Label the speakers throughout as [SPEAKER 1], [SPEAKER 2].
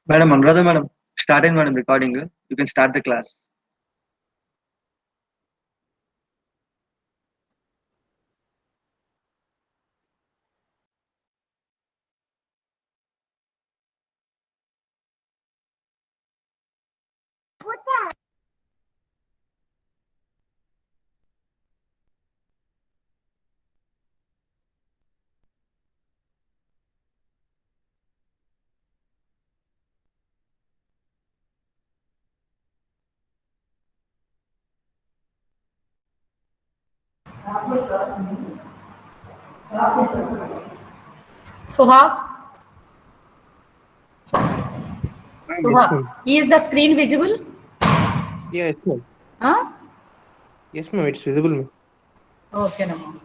[SPEAKER 1] Madam Anuradha, madam, starting madam recording. You can start the class.
[SPEAKER 2] Suhas,
[SPEAKER 3] Yes, ma'am.
[SPEAKER 2] is the screen visible?
[SPEAKER 3] Yeah, yes, ma'am.
[SPEAKER 2] Huh?
[SPEAKER 3] Yes, ma'am. It's visible, ma'am.
[SPEAKER 2] Okay, Nama.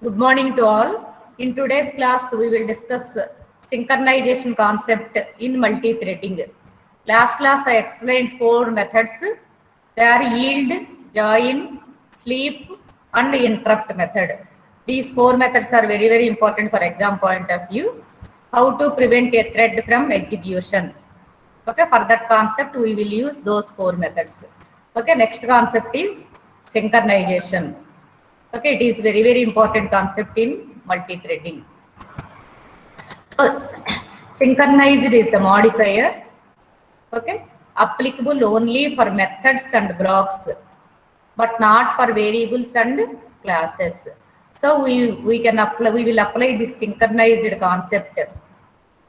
[SPEAKER 2] Good morning to all. In today's class, we will discuss synchronization concept in multi-threading. Last class, I explained 4 methods. They are yield, join, sleep, and interrupt method. These 4 methods are very, very important for exam point of view. How to prevent a thread from execution. Okay, for that concept, we will use those 4 methods. Okay, next concept is synchronization. Okay, it is very, very important concept in multi-threading. So, synchronized is the modifier, okay, applicable only for methods and blocks, but not for variables and classes. So, we will apply this synchronized concept,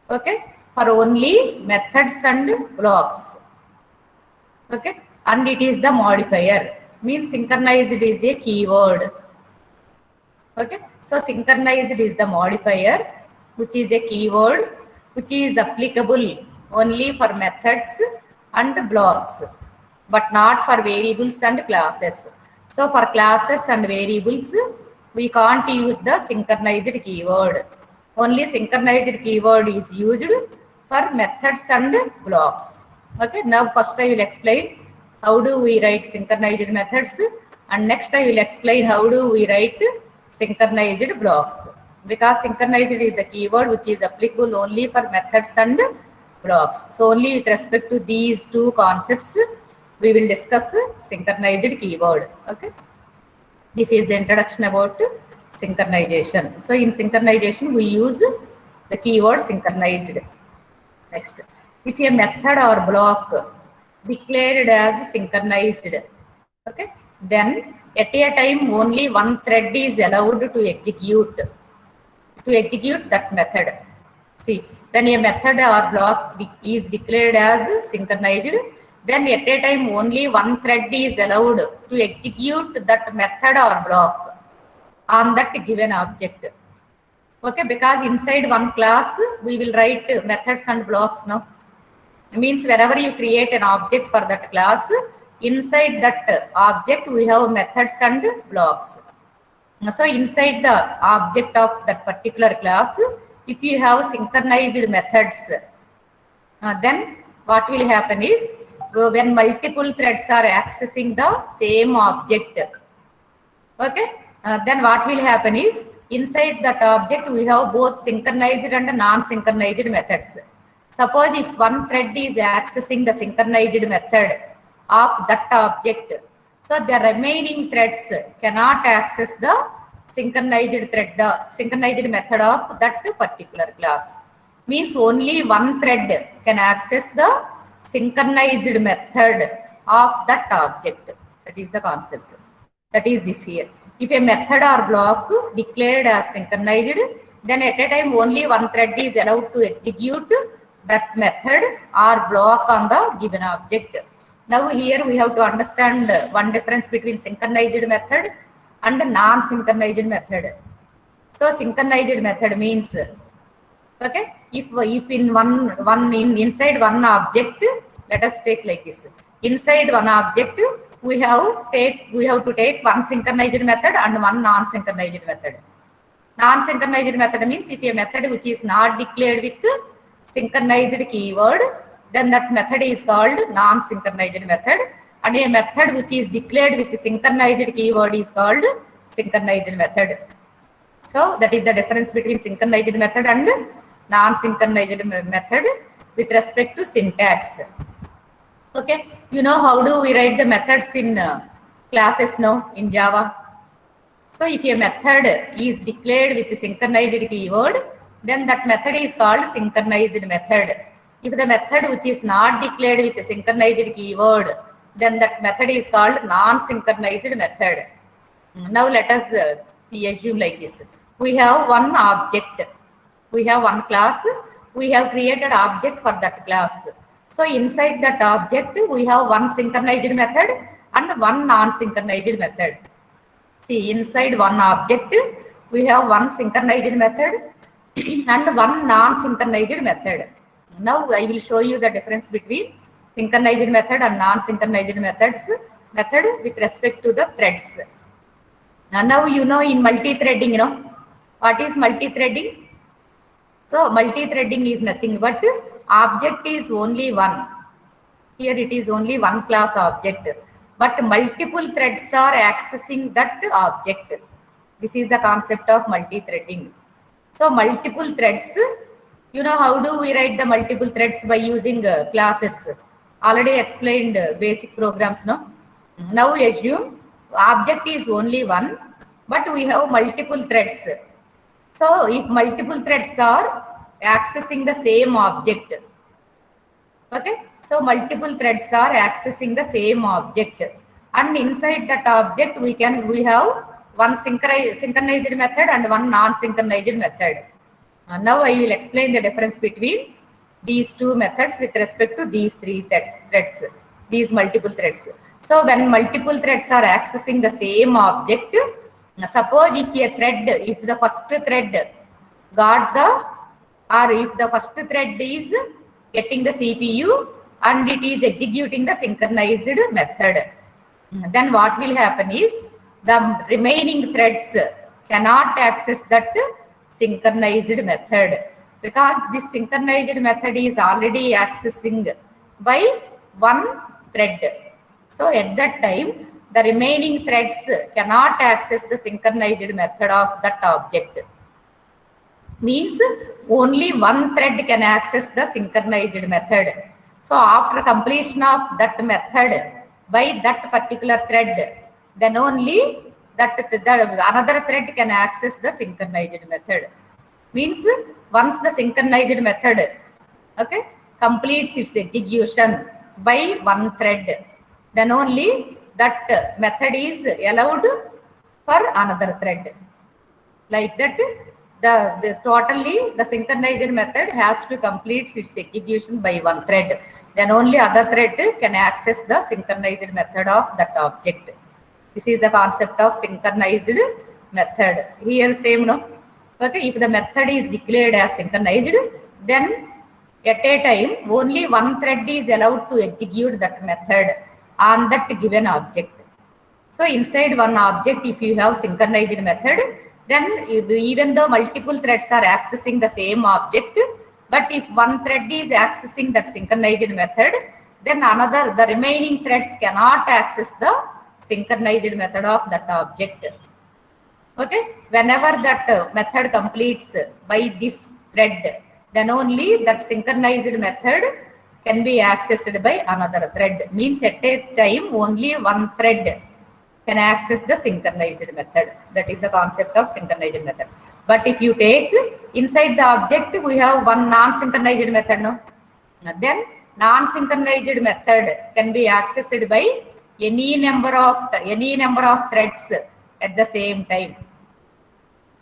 [SPEAKER 2] okay, for only methods and blocks, okay, and it is the modifier, means synchronized is a keyword. Okay, so synchronized is the modifier, which is a keyword, which is applicable only for methods and blocks, but not for variables and classes. So for classes and variables, we can't use the synchronized keyword. Only synchronized keyword is used for methods and blocks. Okay, now first I will explain how do we write synchronized methods, and next I will explain how do we write synchronized blocks, because synchronized is the keyword which is applicable only for methods and blocks. So only with respect to these 2 concepts we will discuss synchronized keyword. Okay, this is the introduction about synchronization. So in synchronization we use the keyword synchronized. Next, if a method or block declared as synchronized, okay, then at a time only one thread is allowed to execute that method. See, when a method or block is declared as synchronized, then at a time only one thread is allowed to execute that method or block on that given object. Okay, because inside one class we will write methods and blocks now. It means whenever you create an object for that class, inside that object we have methods and blocks. So inside the object of that particular class, if you have synchronized methods, then what will happen is when multiple threads are accessing the same object, okay, then what will happen is inside that object we have both synchronized and non-synchronized methods. Suppose if one thread is accessing the synchronized method of that object, so the remaining threads cannot access the synchronized thread, the synchronized method of that particular class. Means only one thread can access the synchronized method of that object. That is the concept. That is this here. If a method or block declared as synchronized, then at a time only one thread is allowed to execute that method or block on the given object. Now here we have to understand one difference between synchronized method and non-synchronized method. So synchronized method means, okay, if in inside one object, let us take like this. Inside one object we have to take one synchronized method and one non-synchronized method. Non-synchronized method means if a method which is not declared with synchronized keyword, then that method is called non-synchronized method, and a method which is declared with synchronized keyword is called synchronized method. So that is the difference between synchronized method and non-synchronized method with respect to syntax. Okay, you know how do we write the methods in classes now in Java? So if a method is declared with the synchronized keyword, then that method is called synchronized method. If the method which is not declared with the synchronized keyword, then that method is called non-synchronized method. Now let us assume like this. We have one object. We have one class. We have created object for that class. So inside that object, we have one synchronized method and one non-synchronized method. See, inside one object, we have one synchronized method and one non-synchronized method. Now I will show you the difference between synchronized method and non-synchronized method with respect to the threads. Now you know in multi-threading, you know, what is multi-threading? So multi-threading is nothing but object is only one. Here it is only one class object, but multiple threads are accessing that object. This is the concept of multi-threading. So multiple threads, you know how do we write the multiple threads by using classes? Already explained basic programs, no? Now assume object is only one, but we have multiple threads. So if multiple threads are accessing the same object, okay, so multiple threads are accessing the same object, and inside that object we have one synchronized method and one non-synchronized method. Now I will explain the difference between these two methods with respect to these three threads, these multiple threads. So when multiple threads are accessing the same object, suppose if the first thread got if the first thread is getting the CPU and it is executing the synchronized method, then what will happen is the remaining threads cannot access that synchronized method, because this synchronized method is already accessing by one thread. So at that time, the remaining threads cannot access the synchronized method of that object. Means only one thread can access the synchronized method. So after completion of that method by that particular thread, then only another thread can access the synchronized method. Means once the synchronized method, okay, completes its execution by one thread, then only that method is allowed for another thread. Like that, the synchronized method has to complete its execution by one thread. Then only other thread can access the synchronized method of that object. This is the concept of synchronized method. Here same, no? Okay, if the method is declared as synchronized, then at a time only one thread is allowed to execute that method on that given object. So inside one object, if you have synchronized method, then even though multiple threads are accessing the same object, but if one thread is accessing that synchronized method, then the remaining threads cannot access the synchronized method of that object. Okay, whenever that method completes by this thread, then only that synchronized method can be accessed by another thread. Means at a time only one thread can access the synchronized method. That is the concept of synchronized method. But if you take inside the object, we have one non-synchronized method, no? Then non-synchronized method can be accessed by any number of threads at the same time.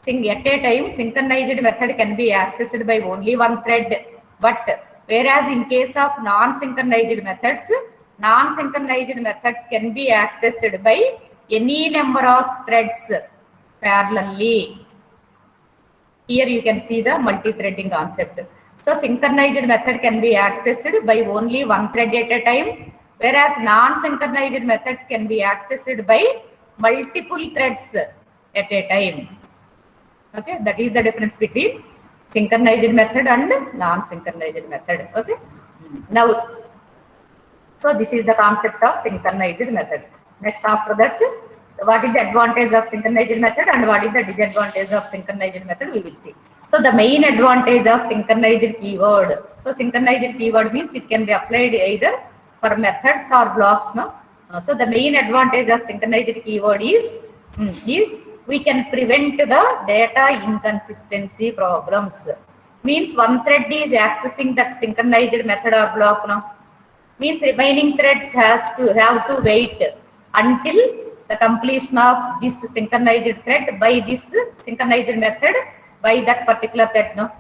[SPEAKER 2] At a time, synchronized method can be accessed by only one thread. But whereas in case of non-synchronized methods can be accessed by any number of threads parallelly. Here you can see the multi-threading concept. So synchronized method can be accessed by only one thread at a time, whereas non-synchronized methods can be accessed by multiple threads at a time. Okay, that is the difference between synchronized method and non-synchronized method. Okay, now, so this is the concept of synchronized method. Next, after that, what is the advantage of synchronized method and what is the disadvantage of synchronized method, we will see. So the main advantage of synchronized keyword. So synchronized keyword means it can be applied either for methods or blocks. No? So the main advantage of synchronized keyword is we can prevent the data inconsistency problems. Means one thread is accessing that synchronized method or block. No? Means remaining threads have to wait until the completion of this synchronized thread by this synchronized method by that particular thread. No,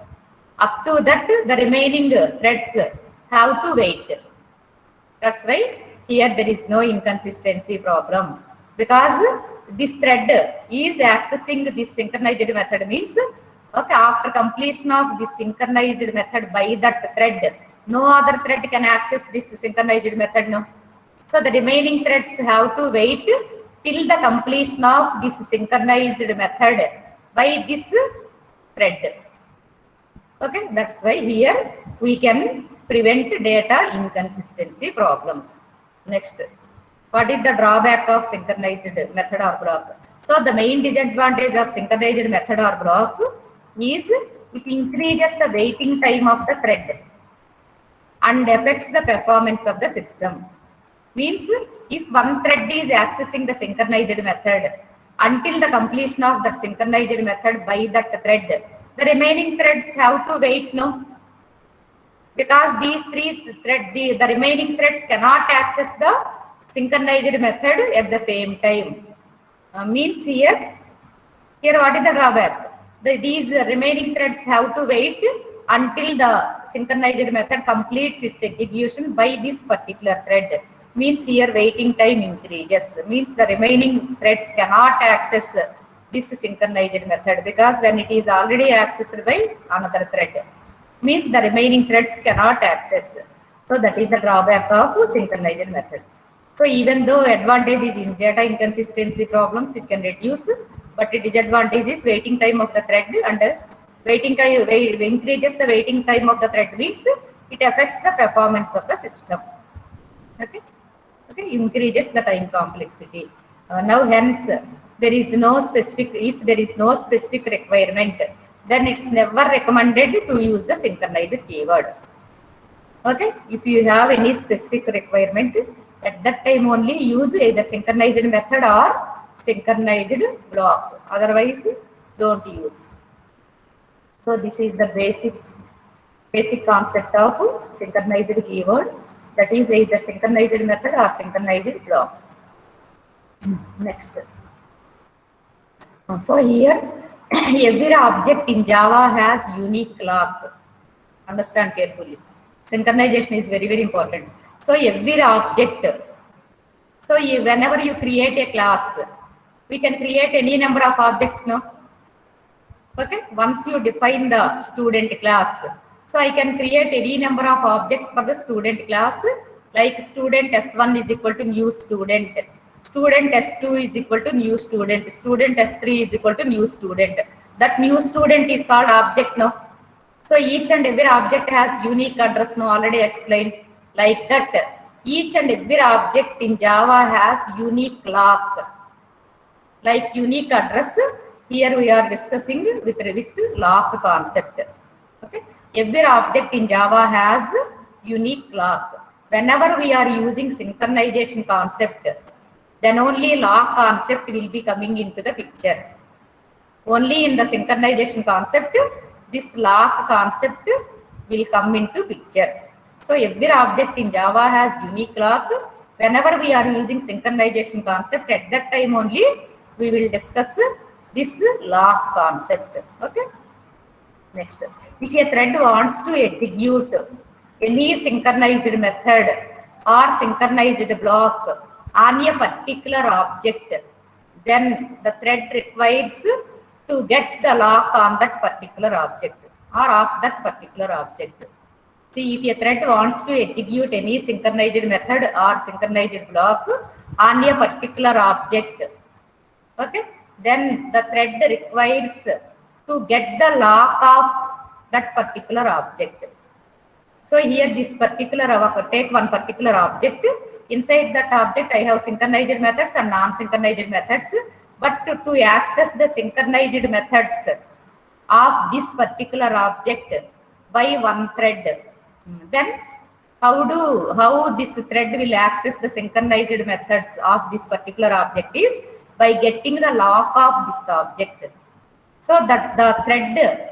[SPEAKER 2] up to that the remaining threads have to wait. That's why here there is no inconsistency problem, because this thread is accessing this synchronized method. Means okay, after completion of this synchronized method by that thread, no other thread can access this synchronized method. No, so the remaining threads have to wait till the completion of this synchronized method by this thread. Okay, that's why here we can prevent data inconsistency problems. Next, what is the drawback of synchronized method or block? So the main disadvantage of synchronized method or block is it increases the waiting time of the thread and affects the performance of the system. Means if one thread is accessing the synchronized method until the completion of that synchronized method by that thread, the remaining threads have to wait. No, because these the remaining threads cannot access the synchronized method at the same time. Means here what is the drawback? These remaining threads have to wait until the synchronized method completes its execution by this particular thread. Means here waiting time increases. Means the remaining threads cannot access this synchronized method, because when it is already accessed by another thread, means the remaining threads cannot access. So that is the drawback of synchronized method. So even though advantage is in data inconsistency problems, it can reduce, but the disadvantage is waiting time of the thread, and waiting time increases the waiting time of the thread, means it affects the performance of the system. Okay, okay, increases the time complexity. Now hence there is no specific, if there is no specific requirement, then it's never recommended to use the synchronized keyword. Okay, if you have any specific requirement, at that time only use either synchronized method or synchronized block, otherwise don't use. So this is the basic concept of synchronized keyword, that is either synchronized method or synchronized block. Next. So here every object in Java has unique clock. Understand carefully. Synchronization is very, very important. So every object, so whenever you create a class, we can create any number of objects, no? Okay, once you define the student class, so I can create any number of objects for the student class, like student S1 is equal to new student, student S2 is equal to new student, student S3 is equal to new student. That new student is called object, no? So each and every object has unique address, no, already explained. Like that, each and every object in Java has unique clock. Like unique address, here we are discussing with lock concept. Okay, every object in Java has unique clock. Whenever we are using synchronization concept, then only lock concept will be coming into the picture. Only in the synchronization concept, this lock concept will come into picture. So every object in Java has unique clock. Whenever we are using synchronization concept, at that time only we will discuss this lock concept. Okay. Next, if a thread wants to execute any synchronized method or synchronized block on a particular object, then the thread requires to get the lock on that particular object or of that particular object. See, if a thread wants to execute any synchronized method or synchronized block on a particular object, okay, then the thread requires to get the lock of that particular object. So here this particular, take one particular object, inside that object I have synchronized methods and non-synchronized methods. But to access the synchronized methods of this particular object by one thread, then how this thread will access the synchronized methods of this particular object is by getting the lock of this object. So that the thread,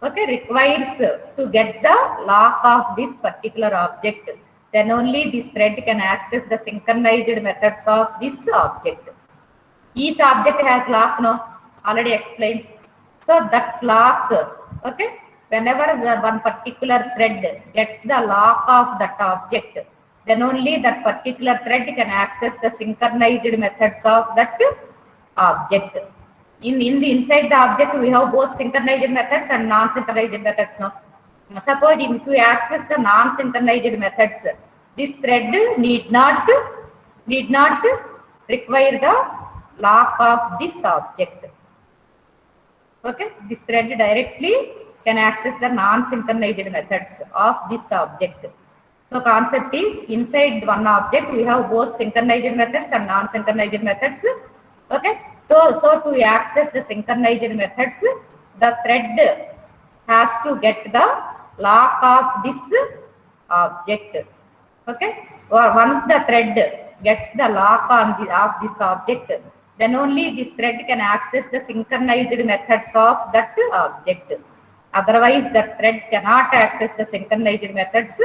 [SPEAKER 2] okay, requires to get the lock of this particular object. Then only this thread can access the synchronized methods of this object. Each object has lock, no? Already explained. So that lock, okay, whenever the one particular thread gets the lock of that object, then only that particular thread can access the synchronized methods of that object. In the inside the object, we have both synchronized methods and non-synchronized methods. No? Suppose to access the non-synchronized methods, this thread need not require the lock of this object. Okay, this thread directly can access the non-synchronized methods of this object. So concept is, inside one object we have both synchronized methods and non-synchronized methods. Okay, so to access the synchronized methods, the thread has to get the lock of this object. Okay, or once the thread gets the lock on of this object, then only this thread can access the synchronized methods of that object. Otherwise, the thread cannot access the synchronized methods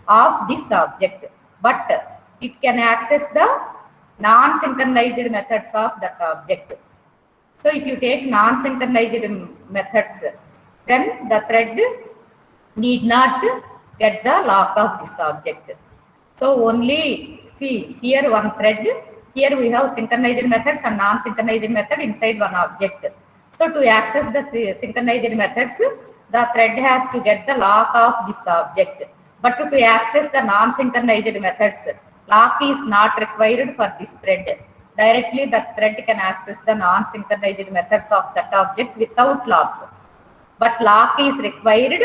[SPEAKER 2] of this object, but it can access the non-synchronized methods of that object. So if you take non-synchronized methods, then the thread need not get the lock of this object. So only, see here one thread, here we have synchronized methods and non-synchronized method inside one object. So to access the synchronized methods, the thread has to get the lock of this object. But to access the non-synchronized methods, lock is not required for this thread. Directly the thread can access the non-synchronized methods of that object without lock. But lock is required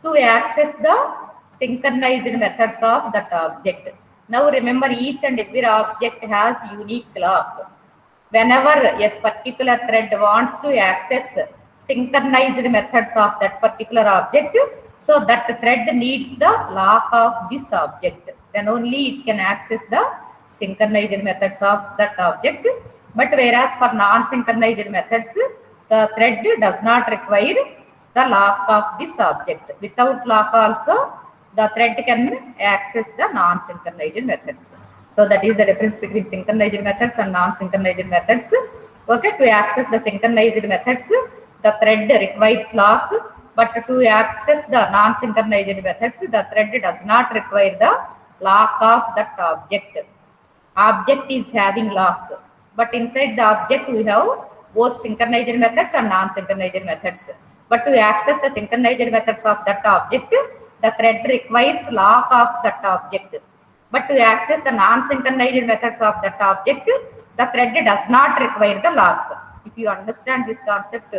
[SPEAKER 2] to access the synchronized methods of that object. Now remember, each and every object has unique lock. Whenever a particular thread wants to access synchronized methods of that particular object, so that thread needs the lock of this object. Then only it can access the synchronized methods of that object. But whereas for non-synchronized methods, the thread does not require the lock of this object. Without lock also, the thread can access the non-synchronized methods. So that is the difference between synchronized methods and non-synchronized methods. Okay, to access the synchronized methods, the thread requires lock, but to access the non-synchronized methods, the thread does not require the lock of that object. Object is having lock, but inside the object we have both synchronized methods and non-synchronized methods. But to access the synchronized methods of that object, the thread requires lock of that object. But to access the non-synchronized methods of that object, the thread does not require the lock. If you understand this concept,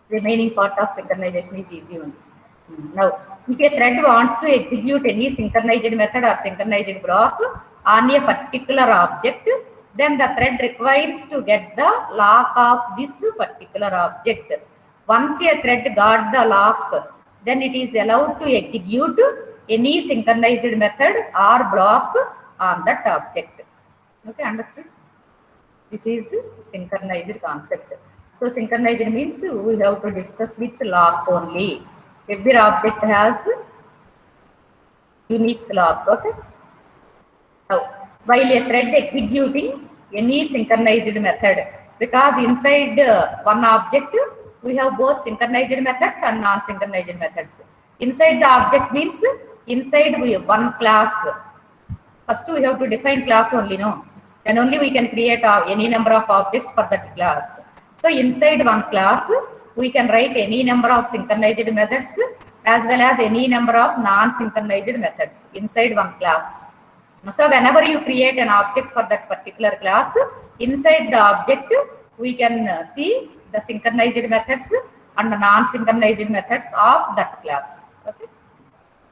[SPEAKER 2] remaining part of synchronization is easy only. Now, if a thread wants to execute any synchronized method or synchronized block on a particular object, then the thread requires to get the lock of this particular object. Once a thread got the lock, then it is allowed to execute any synchronized method or block on that object. Okay, understood? This is synchronized concept. So synchronized means we have to discuss with lock only. Every object has unique lock. Okay. Now, while a thread executing any synchronized method, because inside one object we have both synchronized methods and non-synchronized methods. Inside the object means inside we have one class. First we have to define class only, no? Then only we can create any number of objects for that class. So inside one class, we can write any number of synchronized methods as well as any number of non-synchronized methods inside one class. So whenever you create an object for that particular class, inside the object, we can see the synchronized methods and the non-synchronized methods of that class. Okay.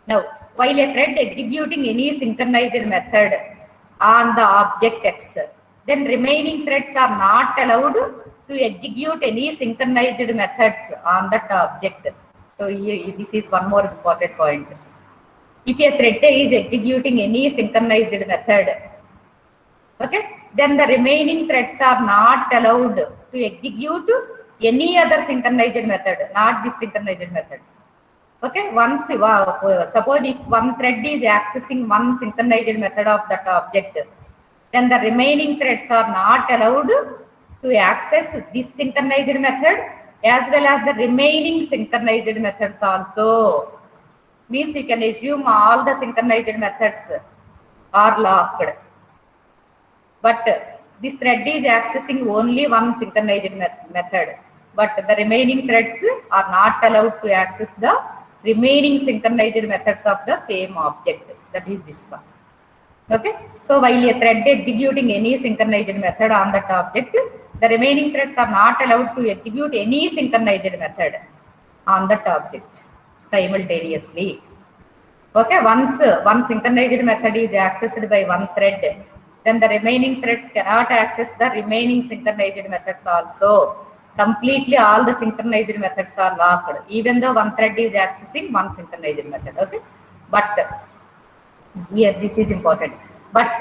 [SPEAKER 2] Now, while a thread executing any synchronized method on the object X, then remaining threads are not allowed to execute any synchronized methods on that object. So here, this is one more important point. If a thread is executing any synchronized method, okay, then the remaining threads are not allowed to execute any other synchronized method, not this synchronized method. Okay, once suppose if one thread is accessing one synchronized method of that object, then the remaining threads are not allowed to access this synchronized method as well as the remaining synchronized methods also. Means you can assume all the synchronized methods are locked. But this thread is accessing only one synchronized method, but the remaining threads are not allowed to access the remaining synchronized methods of the same object. That is this one. Okay. So while a thread executing any synchronized method on that object, the remaining threads are not allowed to execute any synchronized method on that object simultaneously. Okay, once one synchronized method is accessed by one thread, then the remaining threads cannot access the remaining synchronized methods also. Completely all the synchronized methods are locked, even though one thread is accessing one synchronized method. Okay, but here this is important. But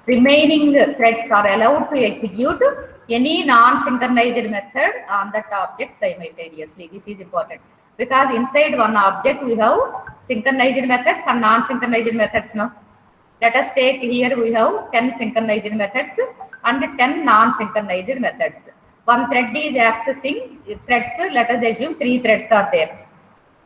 [SPEAKER 2] remaining threads are allowed to execute any non-synchronized method on that object simultaneously. This is important because inside one object we have synchronized methods and non-synchronized methods. No, let us take here we have 10 synchronized methods and 10 non-synchronized methods. One thread is accessing threads. Let us assume 3 threads are there.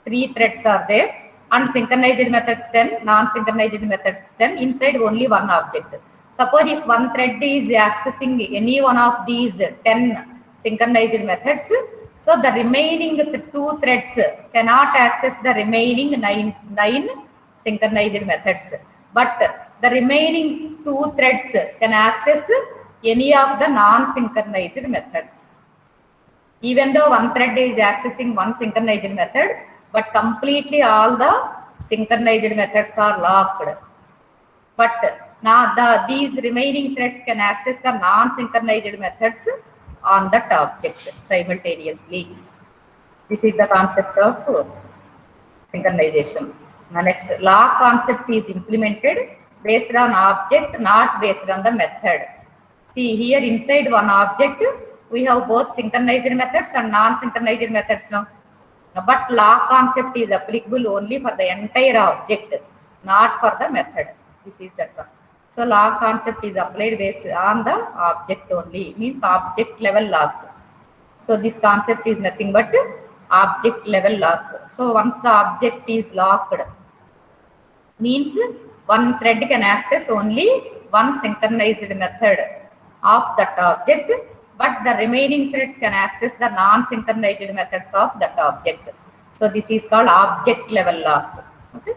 [SPEAKER 2] 3 threads are there. And synchronized methods 10, non-synchronized methods 10, inside only one object. Suppose if one thread is accessing any one of these 10 synchronized methods, so the remaining 2 threads cannot access the remaining 9 synchronized methods. But the remaining 2 threads can access any of the non-synchronized methods. Even though one thread is accessing one synchronized method, but completely all the synchronized methods are locked. But now these remaining threads can access the non-synchronized methods on that object simultaneously. This is the concept of synchronization. Now next, lock concept is implemented based on object, not based on the method. See here inside one object, we have both synchronized methods and non-synchronized methods now. But lock concept is applicable only for the entire object, not for the method. This is that one. So lock concept is applied based on the object only, means object level lock. So this concept is nothing but object level lock. So once the object is locked, means one thread can access only one synchronized method of that object, but the remaining threads can access the non-synchronized methods of that object. So this is called object level lock. Okay.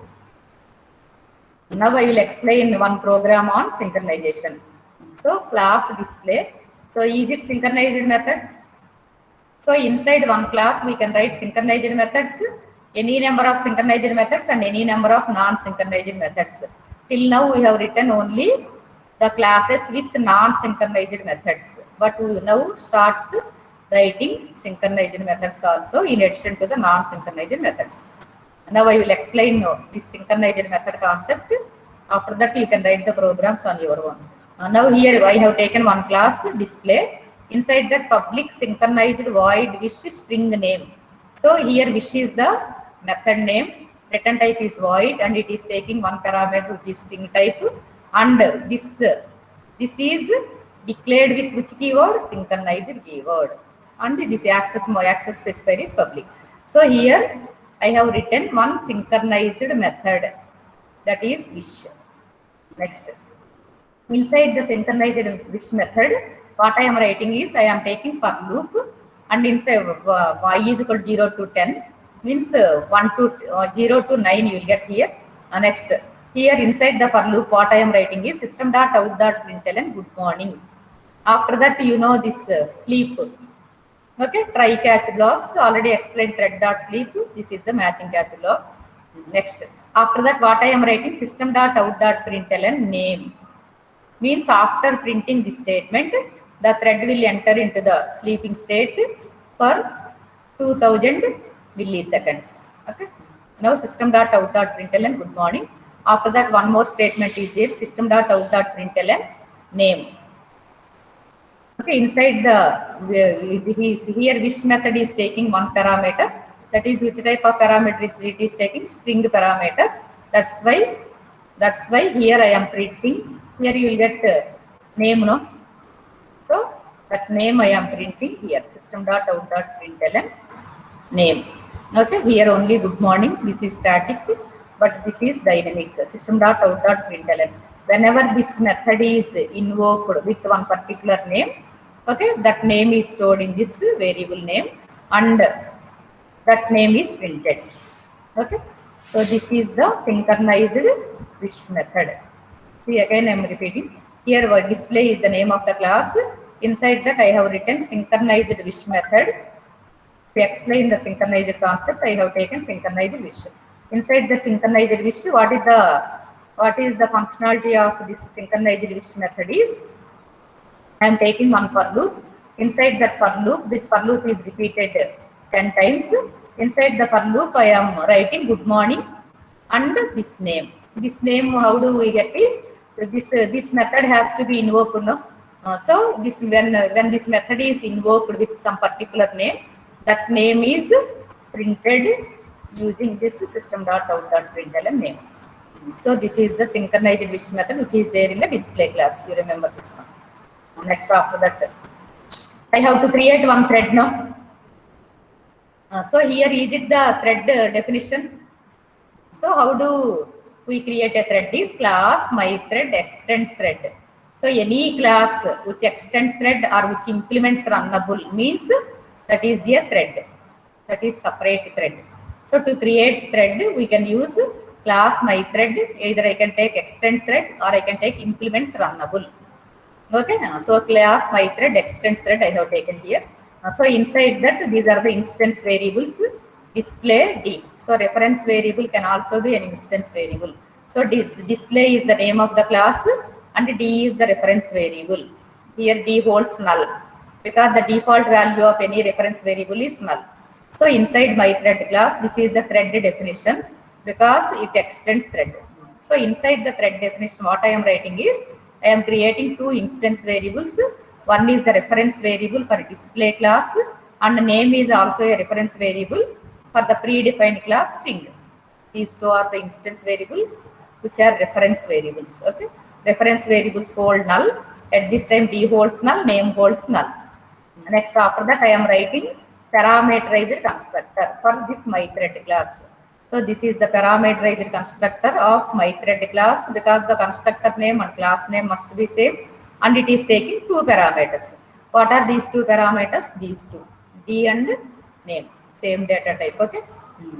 [SPEAKER 2] Now I will explain one program on synchronization. So class display. So is it synchronized method? So inside one class we can write synchronized methods, any number of synchronized methods and any number of non-synchronized methods. Till now we have written only the classes with non-synchronized methods, but we will now start writing synchronized methods also in addition to the non-synchronized methods. Now I will explain this synchronized method concept. After that you can write the programs on your own. Now here I have taken one class display. Inside that public synchronized void wish string name. So here wish is the method name, return type is void, and it is taking one parameter which is string type. And this is declared with which keyword? Synchronized keyword. And this access specifier is public. So here I have written one synchronized method, that is wish. Next, inside the synchronized wish method, what I am writing is I am taking for loop, and inside y is equal to 0 to 10 means 1 to 0 to 9 you will get here. Next, here inside the for loop what I am writing is system.out.println good morning. After that you know this sleep. Okay, try catch blocks already explained thread.sleep. This is the matching catch block. Next, after that what I am writing system.out.println name. means after printing this statement, the thread will enter into the sleeping state for 2000 milliseconds. Okay. Now system.out.println good morning. After that, one more statement is there, system.out.println name. Okay, inside here which method is taking one parameter, that is which type of parameter it is taking, string parameter. That's why here I am printing. Here you will get name, no? So that name I am printing here, system.out.println name. Okay, here only good morning. This is static, but this is dynamic. System.out.println. Whenever this method is invoked with one particular name, okay, that name is stored in this variable name, and that name is printed. Okay, so this is the synchronized wish method. See, again I am repeating. Here our display is the name of the class. Inside that I have written synchronized wish method. To explain the synchronized concept, I have taken synchronized wish. Inside the synchronized wish, what is the functionality of this synchronized wish method is, I am taking one for loop. Inside that for loop, this for loop is repeated 10 times. Inside the for loop, I am writing good morning and this name. This name, how do we get is, this method has to be invoked, no? So this when this method is invoked with some particular name, that name is printed using this system.out.println name. So this is the synchronized wish method which is there in the display class. You remember this one. Next, after that, I have to create one thread now. So here is it the thread definition. So how do we create a thread? Is class my thread extends thread. So any class which extends thread or which implements runnable means that is a thread. That is separate thread. So to create thread, we can use class my thread. Either I can take extends thread or I can take implements runnable. Okay, so class my thread extends thread I have taken here. So inside that, these are the instance variables. Display D. So reference variable can also be an instance variable. So display is the name of the class and D is the reference variable. Here D holds null because the default value of any reference variable is null. So inside my thread class, this is the thread definition because it extends thread. So inside the thread definition, what I am writing is, I am creating two instance variables. One is the reference variable for display class and name is also a reference variable for the predefined class string. These two are the instance variables which are reference variables. Okay, reference variables hold null. At this time D holds null, name holds null. Next, after that I am writing parameterized constructor for this my thread class. So this is the parameterized constructor of my thread class because the constructor name and class name must be same and it is taking two parameters. What are these two parameters? These two, D and name, same data type. Okay.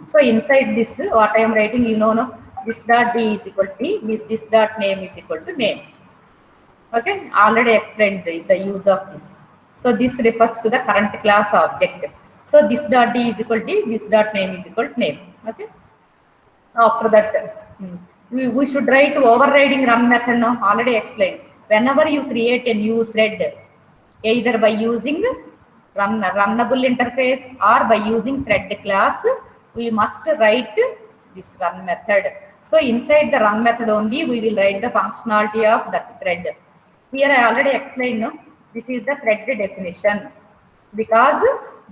[SPEAKER 2] So inside this, what I am writing, you know, no, this dot D is equal to D, this dot name is equal to name. Okay, already explained the use of this. So this refers to the current class object. So this dot D is equal to D, this dot name is equal to name. Okay. After that, we should write overriding run method now. Already explained. Whenever you create a new thread, either by using runnable interface or by using thread class, we must write this run method. So inside the run method only, we will write the functionality of that thread. Here I already explained, no? This is the thread definition because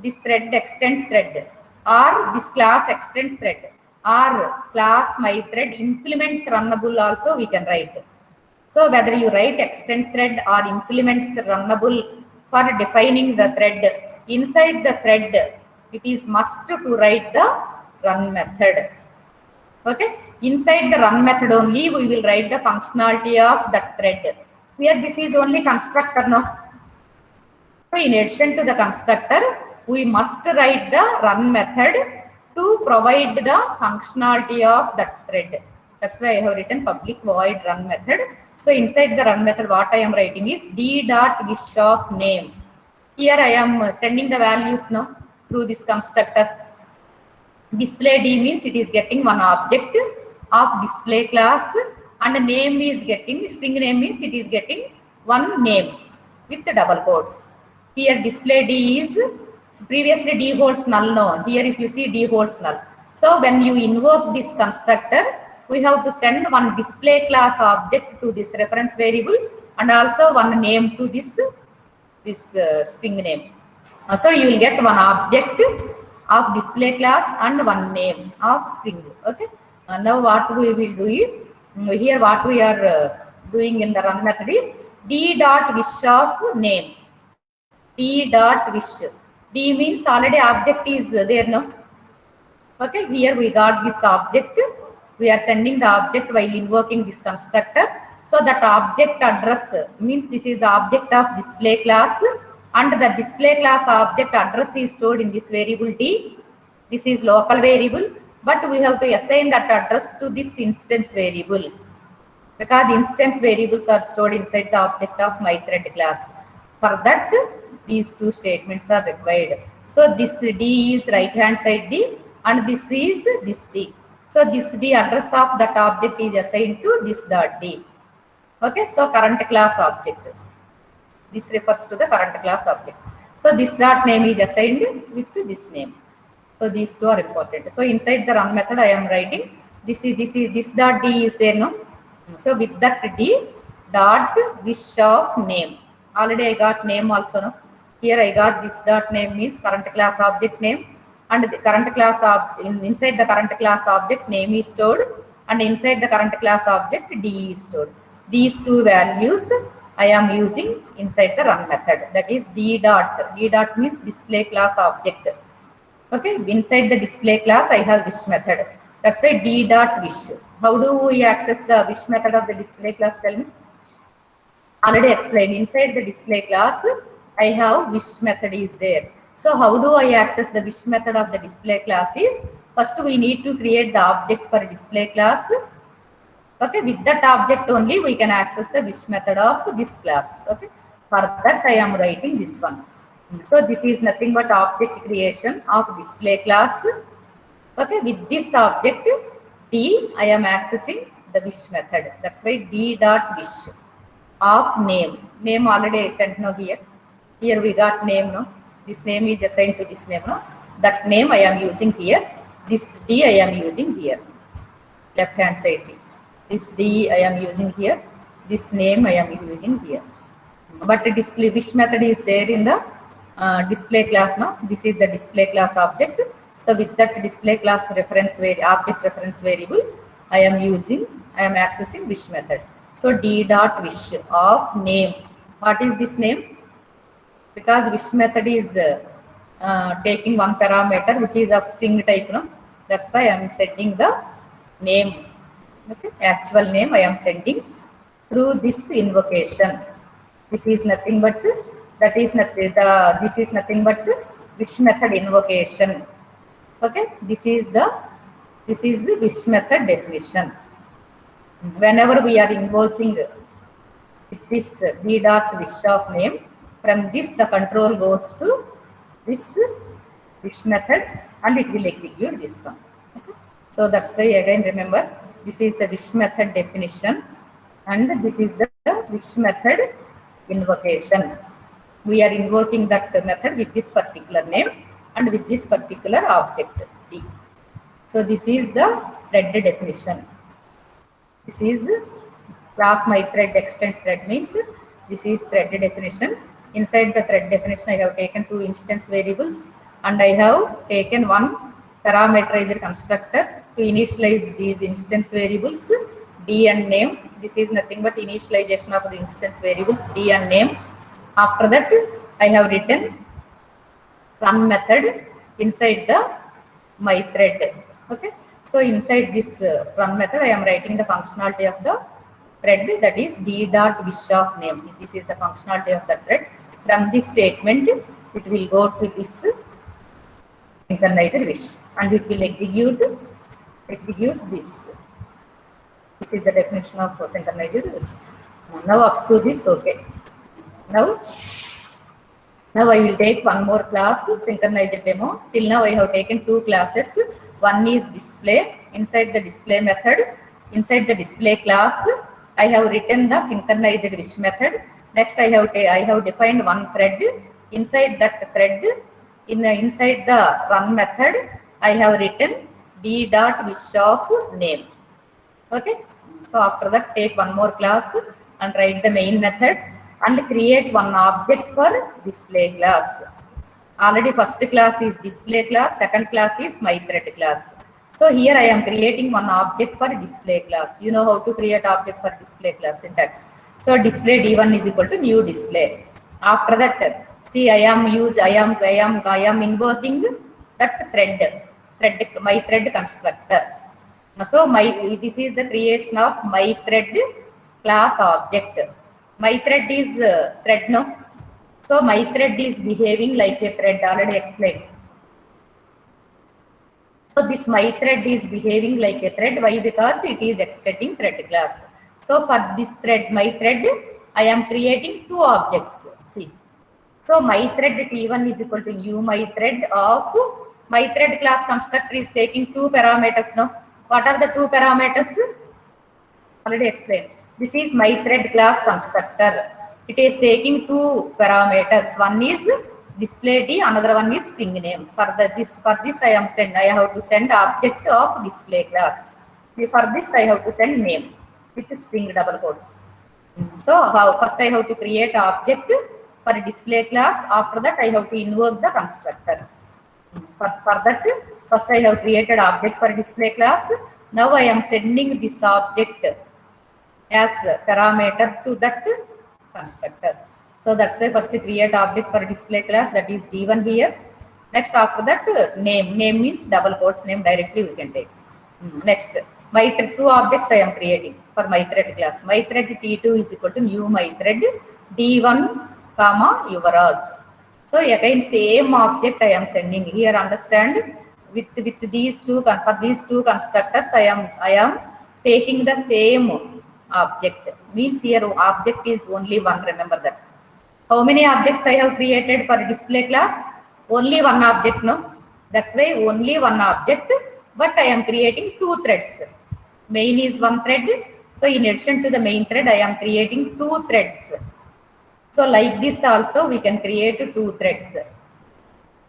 [SPEAKER 2] this thread extends thread or this class extends thread or class my thread implements runnable also we can write. So whether you write extends thread or implements runnable for defining the thread, inside the thread it is must to write the run method. Okay, inside the run method only we will write the functionality of that thread. Here this is only constructor now. So in addition to the constructor, we must write the run method to provide the functionality of that thread. That's why I have written public void run method. So inside the run method, what I am writing is d.wish of name. Here I am sending the values now through this constructor. Display D means it is getting one object of display class and the name is getting, string name means it is getting one name with the double quotes. Here display D is, previously D holds null, no. Here if you see D holds null. So when you invoke this constructor, we have to send one display class object to this reference variable and also one name to this string name. So you will get one object of display class and one name of string. Okay. Now what we will do is, here what we are doing in the run method is d dot wish of name. D dot wish. D means already object is there, no? Okay, here we got this object. We are sending the object while invoking this constructor. So that object address means this is the object of display class, and the display class object address is stored in this variable D. This is local variable, but we have to assign that address to this instance variable, because the instance variables are stored inside the object of myThread class. For that, these two statements are required. So this D is right hand side D, and this is this D. So this D address of that object is assigned to this dot D. Okay, so current class object. This refers to the current class object. So this dot name is assigned with this name. So these two are important. So inside the run method, I am writing this dot D is there, no? So with that D dot wish of name. Already I got name also, no? Here I got this dot name means current class object name, and the current class inside the current class object name is stored, and inside the current class object D is stored. These two values I am using inside the run method. That is D dot. D dot means display class object. Okay, inside the display class I have wish method. That's why D dot wish. How do we access the wish method of the display class? Tell me. Already explained. Inside the display class, I have wish method is there. So how do I access the wish method of the display class is, first we need to create the object for display class. Okay, with that object only we can access the wish method of this class. Okay, for that I am writing this one. So this is nothing but object creation of display class. Okay, with this object D, I am accessing the wish method. That's why D dot wish of name. Name already I sent now here. Here we got name, no? This name is assigned to this name, no? That name I am using here. This D I am using here. Left hand side D. This D I am using here. This name I am using here. But the display wish method is there in the display class now. This is the display class object. So with that display class reference object reference variable, I am accessing wish method. So D dot wish of name. What is this name? Because wish method is taking one parameter which is of string type, no? That's why I am sending the name. Okay, actual name I am sending through this invocation. This is nothing but this is nothing but wish method invocation. Okay, this is the wish method definition. Whenever we are invoking with this D dot wish of name, from this the control goes to this wish method and it will execute this one. Okay. So that's why again remember, this is the wish method definition and this is the wish method invocation. We are invoking that method with this particular name and with this particular object D. So this is the thread definition. This is class myThread extends thread means this is thread definition. Inside the thread definition I have taken two instance variables and I have taken one parameterizer constructor to initialize these instance variables D and name. This is nothing but initialization of the instance variables D and name. After that I have written run method inside the myThread. Okay. So inside this run method I am writing the functionality of the thread, that is D dot wish of name. This is the functionality of the thread. From this statement it will go to this synchronizer wish and it will execute this. This is the definition of synchronizer wish. Now up to this, okay. Now I will take one more class, synchronizer demo. Till now I have taken two classes. One is display. Inside the display method Inside the display class, I have written the synchronized wish method. Next, I have defined one thread. Inside that thread, inside the run method, I have written d dot wish of name. Okay. So after that, take one more class and write the main method and create one object for display class. Already first class is display class, second class is my thread class. So here I am creating one object for display class. You know how to create object for display class syntax. So display d1 is equal to new display. After that, see I am invoking that my thread constructor. So this is the creation of my thread class object. My thread is thread, no? So my thread is behaving like a thread, already explained. So this my thread is behaving like a thread. Why? Because it is extending thread class. So for this thread, my thread, I am creating two objects. See. So my thread T1 is equal to new my thread of my thread class constructor is taking two parameters. No? What are the two parameters? Already explained. This is my thread class constructor. It is taking two parameters. One is display D, another one is string name. For this I have to send object of display class. For this I have to send name with string double quotes. So first I have to create object for display class. After that I have to invoke the constructor. For that, first I have created object for display class. Now I am sending this object as parameter to that constructor. So that's why first create object for display class, that is D1 here. Next after that name means double quotes name, directly we can take. Next my thread, two objects I am creating for my thread class. My thread T2 is equal to new my thread D1 comma Yuvraj. So again same object I am sending here. Understand, with these two, for these two constructors I am taking the same object. Means here object is only one, remember that. How many objects I have created for display class? Only one object, no? That's why only one object, but I am creating two threads. Main is one thread. So in addition to the main thread, I am creating two threads. So like this also we can create two threads.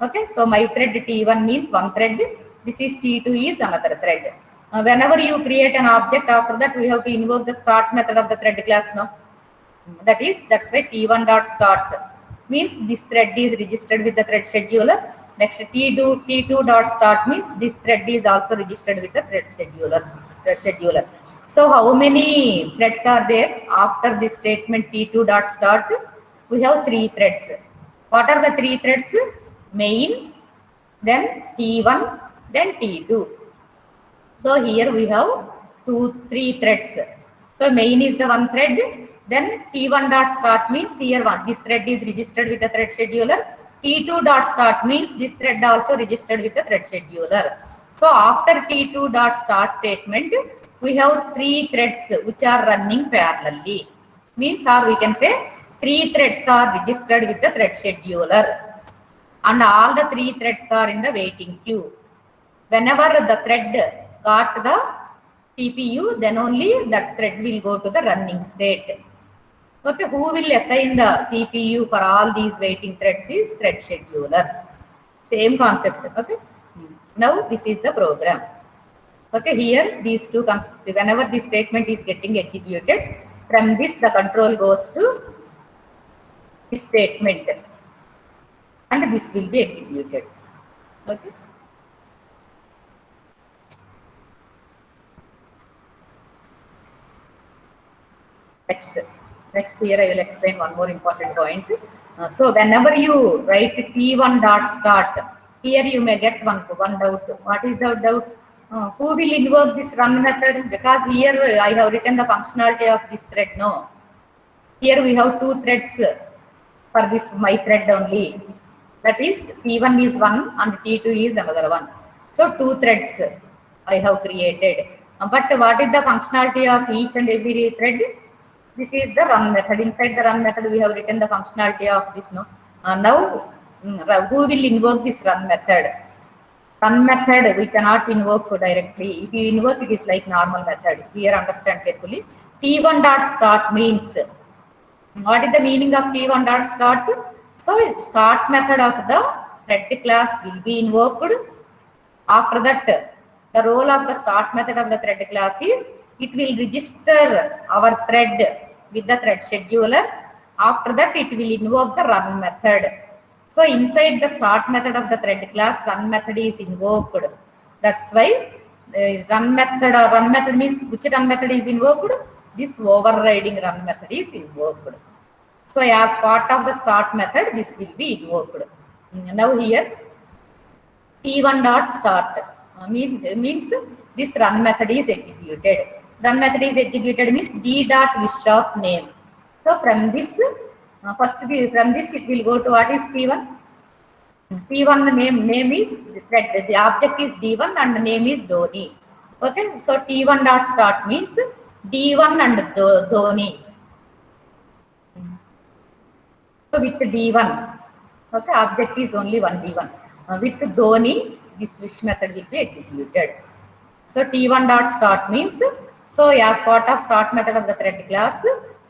[SPEAKER 2] Okay, so my thread T1 means one thread. This is T2 is another thread. Whenever you create an object, after that we have to invoke the start method of the thread class, no? That's why T1 dot start means this thread is registered with the thread scheduler. Next T2 dot start means this thread is also registered with the thread scheduler. So how many threads are there after this statement T2 dot start? We have three threads. What are the three threads? Main, then T1, then T2. So here we have three threads. So main is the one thread. Then T1 dot start means here this thread is registered with the thread scheduler. T2 dot start means this thread also registered with the thread scheduler. So after T2 dot start statement, we have three threads which are running parallelly. Means, or we can say three threads are registered with the thread scheduler. And all the three threads are in the waiting queue. Whenever the thread got the TPU, then only that thread will go to the running state. Okay, who will assign the CPU for all these waiting threads is thread scheduler. Same concept. Okay. Now this is the program. Okay, here these two, whenever this statement is getting executed, from this the control goes to this statement and this will be executed. Okay. Next here I will explain one more important point. So whenever you write T1 dot start, here you may get one doubt. What is the doubt? Who will invoke this run method? Because here I have written the functionality of this thread. No. Here we have two threads for this my thread only. That is T1 is one and T2 is another one. So two threads I have created. But what is the functionality of each and every thread? This is the run method. Inside the run method, we have written the functionality of this. No. Now, who will invoke this run method? Run method we cannot invoke directly. If you invoke, it is like normal method. Here understand carefully. T1 dot start means, what is the meaning of T1 dot start? So start method of the thread class will be invoked. After that, the role of the start method of the thread class is it will register our thread with the thread scheduler. After that, it will invoke the run method. So inside the start method of the thread class, run method is invoked. That's why run method, or run method means which run method is invoked? This overriding run method is invoked. So as part of the start method, this will be invoked. Now here T1 dot start means this run method is executed. Run method is executed means D dot wish of name. So from this, from this it will go to what is T1? T1 name is the thread. The object is D1 and the name is Dhoni. Okay, so T1 dot start means D1 and Dhoni. So with D1, okay, object is only one D1. With Dhoni, this wish method will be executed. So T1 dot start means, so as part of start method of the thread class,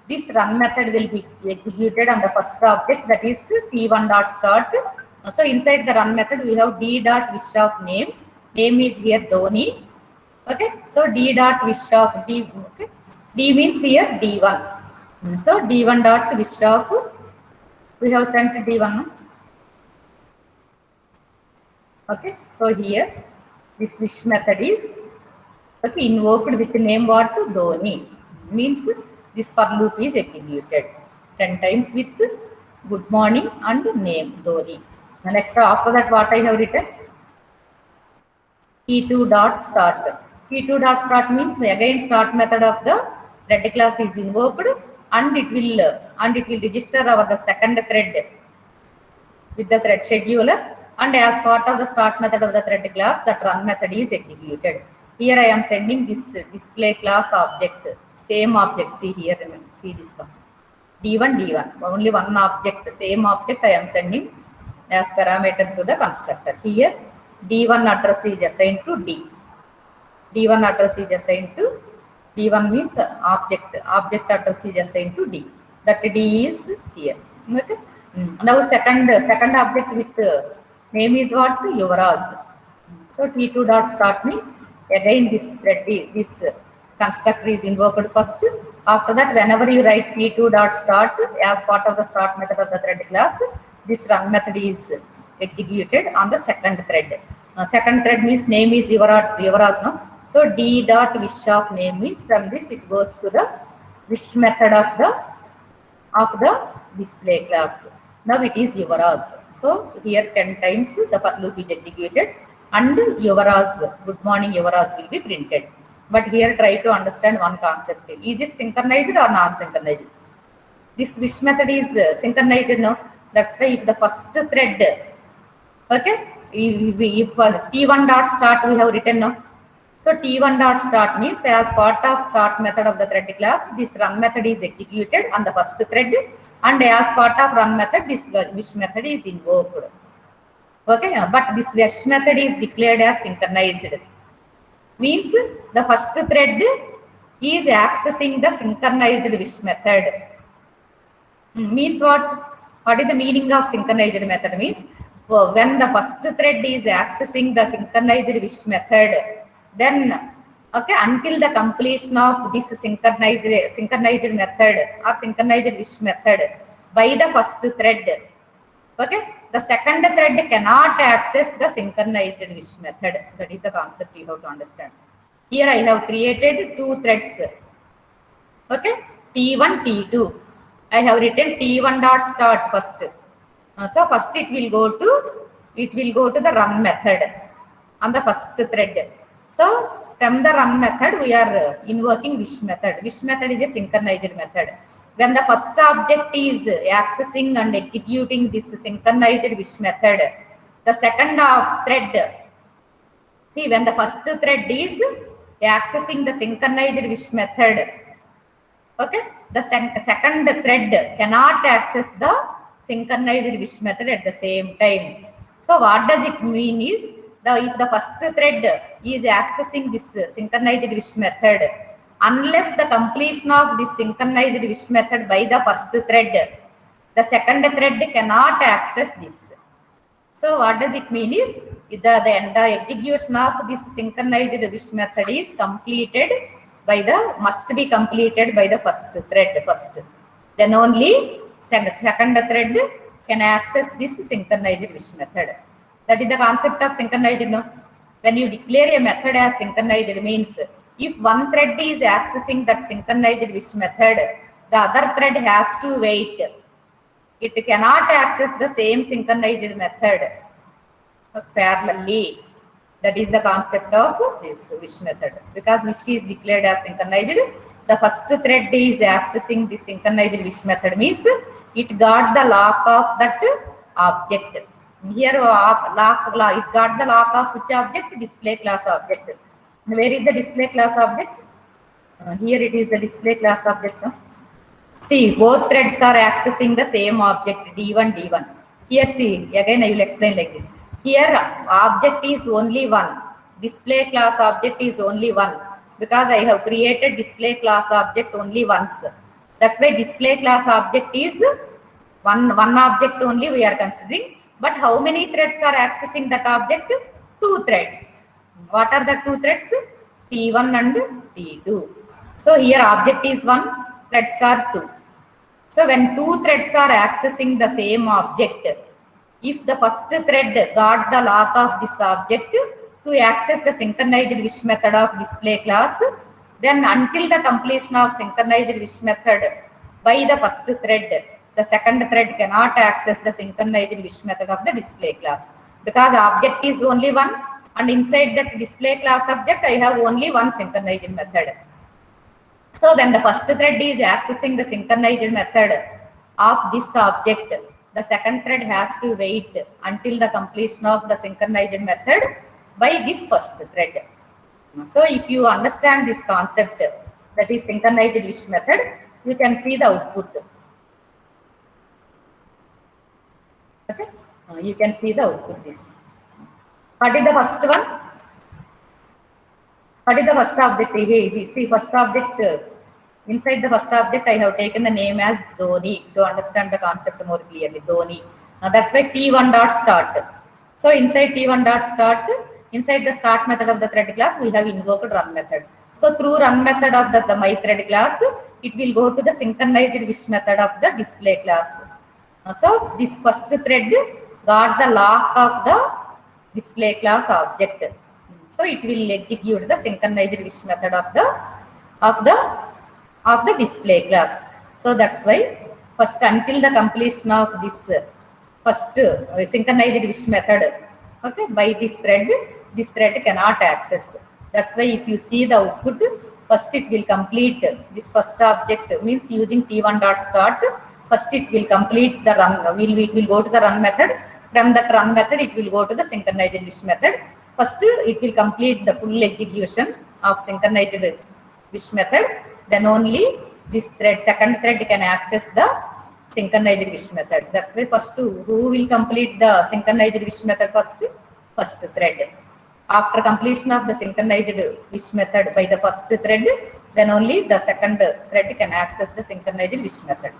[SPEAKER 2] this run method will be executed on the first object, that is T1 dot start. So inside the run method we have D dot wish of name. Name is here Dhoni. Okay, so D dot wish of D. Okay, D means here D1. So D1 dot wish of, we have sent D1. Okay, so here this wish method is okay, invoked with name what? Dhoni. Means this for loop is executed 10 times with good morning and name Dhoni. And next after that what I have written? T2 dot start. T2 dot start means again start method of the thread class is invoked, and it will register our the second thread with the thread scheduler, and as part of the start method of the thread class, that run method is executed. Here I am sending this display class object, same object. See here, see this one, D1, only one object, same object I am sending as parameter to the constructor. Here D1 address is assigned to D. D1 address is assigned to D1 means object address is assigned to D. That D is here. Okay. Now second object with name is what? Yuvraj. So T2 dot start means again this thread, this constructor is invoked first. After that, whenever you write T2 dot start as part of the start method of the thread class, this run method is executed on the second thread. Second thread means name is Yuvraj, no? So D dot wish of name means from this it goes to the wish method of the display class. Now it is Yuvraj. So here 10 times the for loop is executed and Yuvraj, good morning Yuvraj will be printed. But here try to understand one concept. Is it synchronized or non-synchronized? This wish method is synchronized, no? That's why if the first thread, okay, if T1 dot start we have written, no? So T1 dot start means as part of start method of the thread class, this run method is executed on the first thread, and as part of run method, this wish method is invoked. Okay, but this wish method is declared as synchronized. Means the first thread is accessing the synchronized wish method. Means what? What is the meaning of synchronized method? Means when the first thread is accessing the synchronized wish method, then okay, until the completion of this synchronized method or synchronized wish method by the first thread, okay, the second thread cannot access the synchronized wish method. That is the concept you have to understand. Here I have created two threads, okay, T1, T2. I have written T1 dot start first. So first it will go to the run method on the first thread. So from the run method we are invoking wish method. Wish method is a synchronized method. When the first object is accessing and executing this synchronized wish method, the second thread, see, when the first thread is accessing the synchronized wish method, okay, the second thread cannot access the synchronized wish method at the same time. So what does it mean is, if the first thread is accessing this synchronized wish method, unless the completion of this synchronized wish method by the first thread, the second thread cannot access this. So what does it mean is the execution of this synchronized wish method is completed by must be completed by the first thread first. Then only second thread can access this synchronized wish method. That is the concept of synchronized. No? When you declare a method as synchronized means if one thread is accessing that synchronized wish method, the other thread has to wait. It cannot access the same synchronized method parallelly. That is the concept of this wish method. Because wish is declared as synchronized, the first thread is accessing the synchronized wish method means it got the lock of that object. Here it got the lock of which object? Display class object. Where is the display class object? Here it is the display class object. No? See, both threads are accessing the same object D1, D1. Here see, again I will explain like this. Here object is only one. Display class object is only one. Because I have created display class object only once. That's why display class object is one object only we are considering. But how many threads are accessing that object? 2 threads. What are the 2 threads? T1 and T2. So here object is 1, threads are 2. So when 2 threads are accessing the same object, if the first thread got the lock of this object to access the synchronized wish method of display class, then until the completion of synchronized wish method by the first thread, the second thread cannot access the synchronized wish method of the display class. Because object is only one and inside that display class object I have only one synchronized method. So when the first thread is accessing the synchronized method of this object, the second thread has to wait until the completion of the synchronized method by this first thread. So if you understand this concept, that is synchronized wish method, you can see the output. Okay, you can see the output this. What is the first one? What is the first object? Here we see first object. Inside the first object, I have taken the name as Dhoni to understand the concept more clearly. Dhoni. That's why T1 dot start. So inside T1 dot start, inside the start method of the thread class, we have invoked run method. So through run method of the my thread class, it will go to the synchronized wish method of the display class. So this first thread got the lock of the display class object. So it will execute the synchronized wish method of the display class. So that's why first until the completion of this first synchronized wish method, okay, by this thread cannot access. That's why if you see the output, first it will complete this first object means using T1 dot start. First it will complete the run. It will go to the run method. From that run method, it will go to the synchronized wish method. First, it will complete the full execution of synchronized wish method. Then only this thread, second thread, can access the synchronized wish method. That's why first who will complete the synchronized wish method first? First thread. After completion of the synchronized wish method by the first thread, then only the second thread can access the synchronized wish method.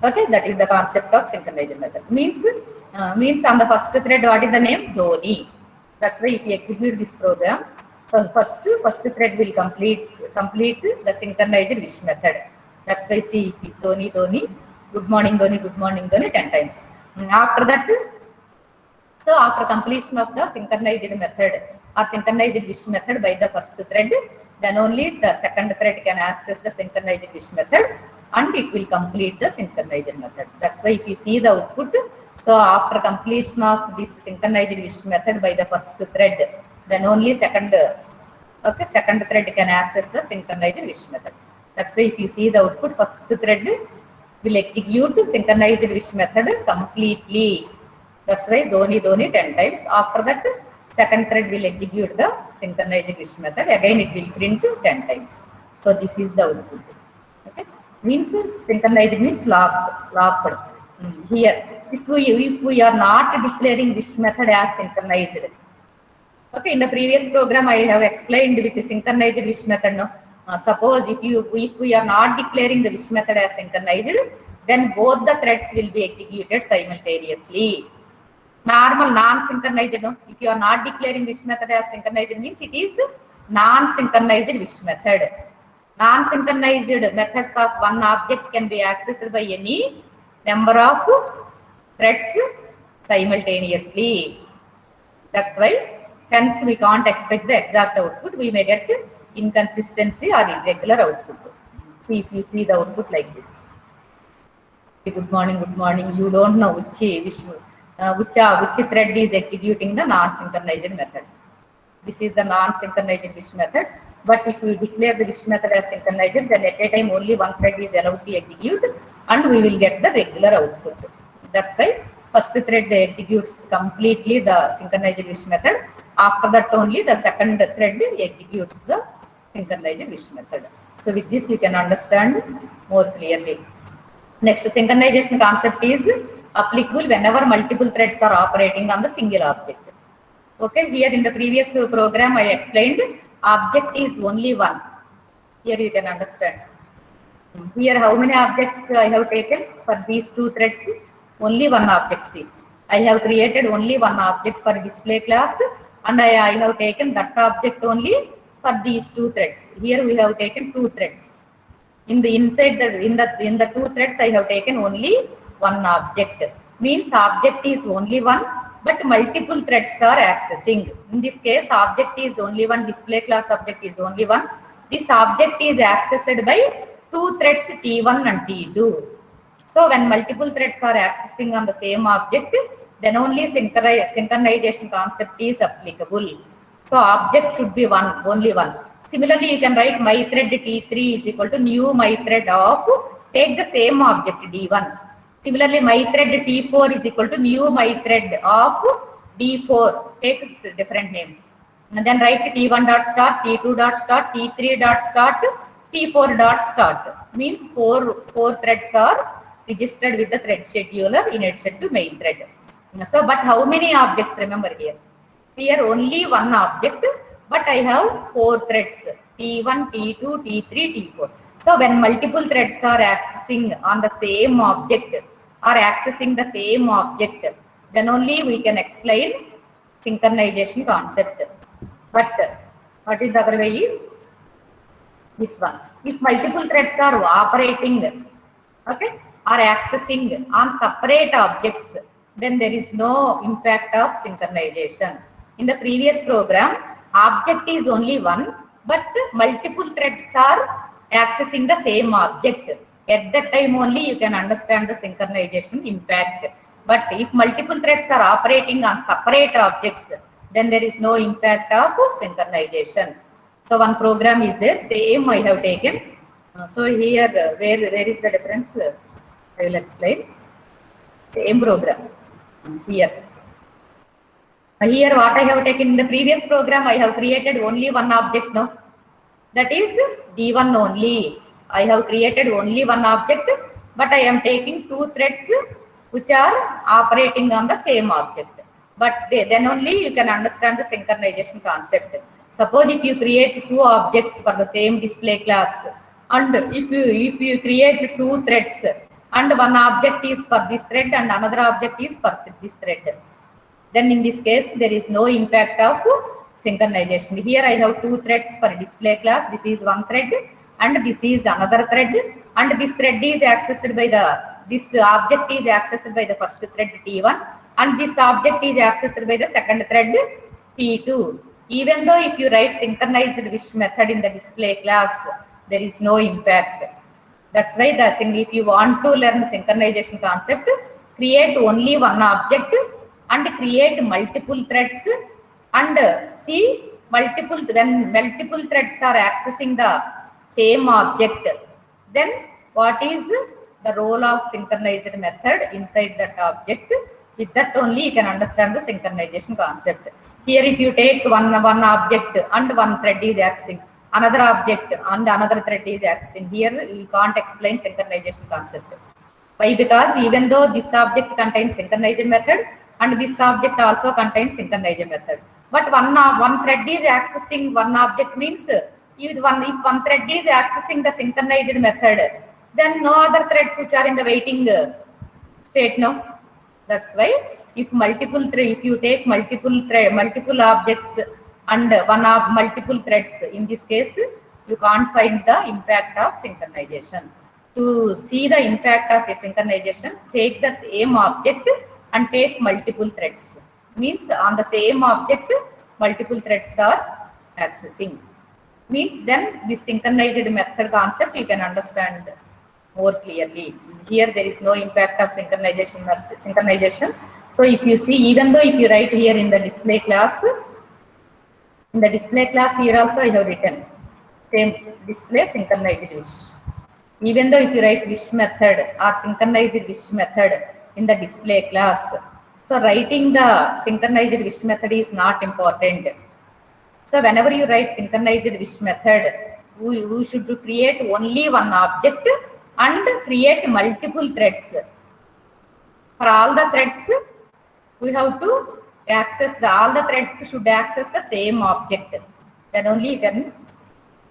[SPEAKER 2] Okay, that is the concept of synchronized method. Means on the first thread, what is the name? Dhoni. That's why if you execute this program, so first thread will complete the synchronized wish method. That's why see Dhoni, good morning Dhoni 10 times. After that, so after completion of the synchronized method or synchronized wish method by the first thread, then only the second thread can access the synchronized wish method and it will complete the synchronized method. That's why if you see the output, so after completion of this synchronized wish method by the first thread, then only second thread can access the synchronized wish method. That's why if you see the output, first thread will execute synchronized wish method completely. That's why Dhoni 10 times. After that, second thread will execute the synchronized wish method. Again, it will print 10 times. So this is the output. Okay, means synchronized means locked. Here, if we are not declaring wish method as synchronized, Okay, in the previous program, I have explained with the synchronized wish method. No? Suppose if we are not declaring the wish method as synchronized, then both the threads will be executed simultaneously. Normal non-synchronized. No? If you are not declaring wish method as synchronized, means it is non-synchronized wish method. Non-synchronized methods of one object can be accessed by any number of threads simultaneously. That's why, hence we can't expect the exact output. We may get inconsistency or irregular output. See, if you see the output like this. Good morning, good morning. You don't know which thread is executing the non-synchronized method. This is the non-synchronized wish method. But if you declare the wish method as synchronized, then at a time only one thread is allowed to execute and we will get the regular output. That's why first thread executes completely the synchronized wish method. After that only the second thread executes the synchronized wish method. So with this you can understand more clearly. Next, synchronization concept is applicable whenever multiple threads are operating on the single object. Okay, here in the previous program I explained object is only one. Here you can understand. Here how many objects I have taken for these two threads? Only one object. See, I have created only one object for display class and I have taken that object only for these two threads. Here we have taken two threads. In the inside in the two threads I have taken only one object. Means object is only one, but multiple threads are accessing. In this case, object is only one, display class object is only one. This object is accessed by two threads T1 and T2. So when multiple threads are accessing on the same object, then only synchronization concept is applicable. So object should be one, only one. Similarly, you can write my thread T3 is equal to new my thread of, take the same object D1. Similarly, my thread T4 is equal to new my thread of D4, take different names. And then write T1 dot start, T2 dot start, T3 dot start, T4 dot start. Means four threads are registered with the thread scheduler in addition to main thread. So, but how many objects, remember here? Here only one object, but I have four threads, T1, T2, T3, T4. So when multiple threads are accessing on the same object or accessing the same object, then only we can explain synchronization concept. But what is the other way is this one. If multiple threads are operating, okay, or accessing on separate objects, then there is no impact of synchronization. In the previous program, object is only one, but multiple threads are accessing the same object. At that time only you can understand the synchronization impact. But if multiple threads are operating on separate objects, then there is no impact of synchronization. So one program is there, same I have taken. So here, where is the difference? I will explain. Same program. Here. Here what I have taken in the previous program, I have created only one object now. That is D1 only. I have created only one object, but I am taking two threads which are operating on the same object. But then only you can understand the synchronization concept. Suppose if you create two objects for the same display class, and if you create two threads, and one object is for this thread and another object is for this thread, then in this case there is no impact of synchronization. Here I have two threads for display class. This is one thread and this is another thread, and this thread is accessed by this object is accessed by the first thread T1 and this object is accessed by the second thread T2. Even though if you write synchronized wish method in the display class, there is no impact. That's why if you want to learn the synchronization concept, create only one object and create multiple threads and see when multiple threads are accessing the same object, then what is the role of synchronized method inside that object. With that only you can understand the synchronization concept. Here if you take one object and one thread is accessing, another object and another thread is accessing, here you can't explain synchronization concept. Why? Because even though this object contains synchronized method and this object also contains synchronized method, But one thread is accessing one object means if one thread is accessing the synchronized method, then no other threads which are in the waiting state, no. That's why if you take multiple objects and multiple threads, in this case, you can't find the impact of synchronization. To see the impact of a synchronization, take the same object and take multiple threads. Means on the same object, multiple threads are accessing. Means then this synchronized method concept you can understand more clearly. Here there is no impact of synchronization. So if you see, even though if you write here in the display class here also I have written same display synchronized wish. Even though if you write wish method or synchronized wish method in the display class, so writing the synchronized wish method is not important. So whenever you write synchronized wish method, you should create only one object and create multiple threads. For all the threads, we have to access all the threads should access the same object. Then only you can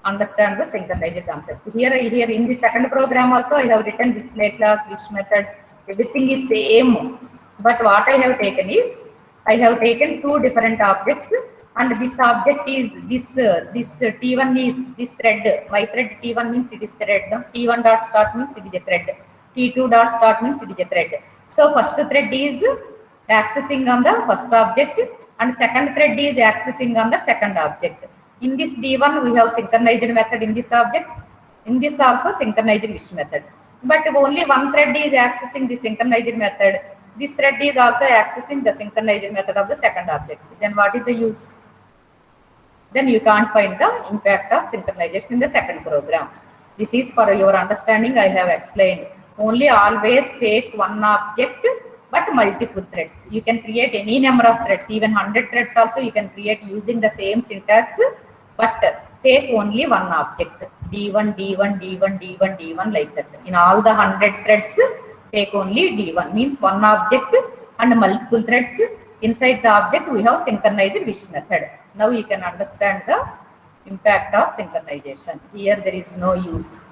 [SPEAKER 2] understand the synchronized concept. Here in the second program also I have written display class, wish method, everything is same. But what I have taken is, I have taken two different objects, and this object is this T1 is this thread. My thread T1 means it is thread. No? T1 dot start means it is a thread. T2 dot start means it is a thread. So first thread is accessing on the first object, and second thread is accessing on the second object. In this D1 we have synchronized method in this object. In this also synchronized wish method. But only one thread is accessing the synchronized method. This thread is also accessing the synchronized method of the second object. Then what is the use? Then you can't find the impact of synchronization in the second program. This is for your understanding, I have explained. Only always take one object but multiple threads. You can create any number of threads, even 100 threads also you can create using the same syntax, but take only one object. D1, D1, D1, D1, D1 like that. In all the 100 threads, take only D1, means one object and multiple threads. Inside the object we have synchronized wish method. Now you can understand the impact of synchronization. Here there is no use.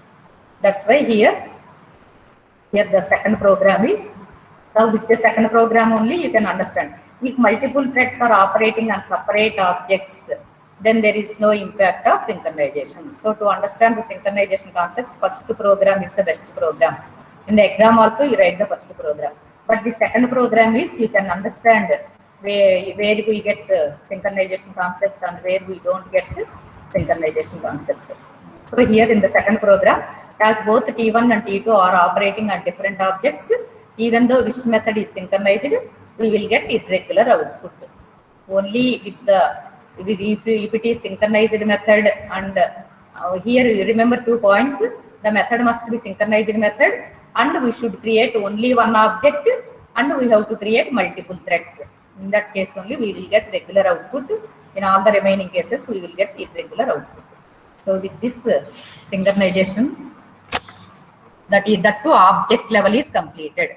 [SPEAKER 2] That's why here the second program is, now with the second program only you can understand. If multiple threads are operating on separate objects, then there is no impact of synchronization. So to understand the synchronization concept, first program is the best program. In the exam also you write the first program. But the second program is, you can understand where we get the synchronization concept and where we don't get the synchronization concept. So here in the second program, as both T1 and T2 are operating on different objects, even though wish method is synchronized, we will get irregular output. Only with the if it is synchronized method, and here you remember 2 points. The method must be synchronized method, and we should create only one object, and we have to create multiple threads. In that case only we will get regular output. In all the remaining cases we will get irregular output. So with this synchronization, that to object level is completed.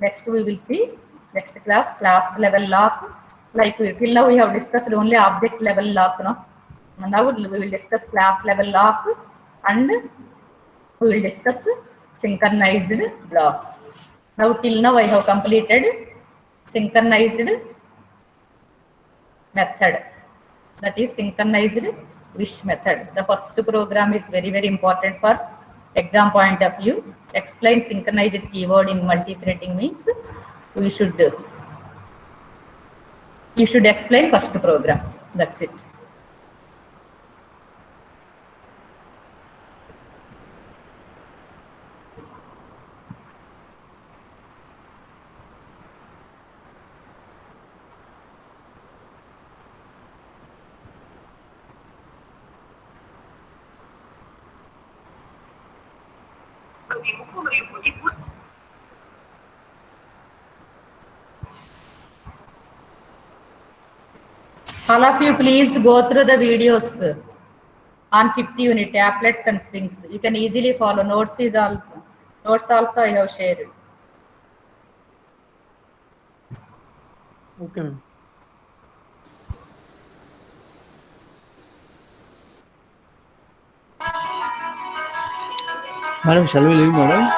[SPEAKER 2] Next we will see next class level lock. Like till now we have discussed only object level lock. No? Now we will discuss class level lock, and we will discuss synchronized blocks. Now till now I have completed synchronized method, that is synchronized wish method. The first program is very important for exam point of view. Explain synchronized keyword in multi-threading means you should explain first program. That's it. All of you please go through the videos on 5th unit, applets and swings. You can easily follow. Notes also I have shared.
[SPEAKER 3] Okay, ma'am.
[SPEAKER 4] Madam, shall we leave, madam?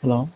[SPEAKER 4] Hello.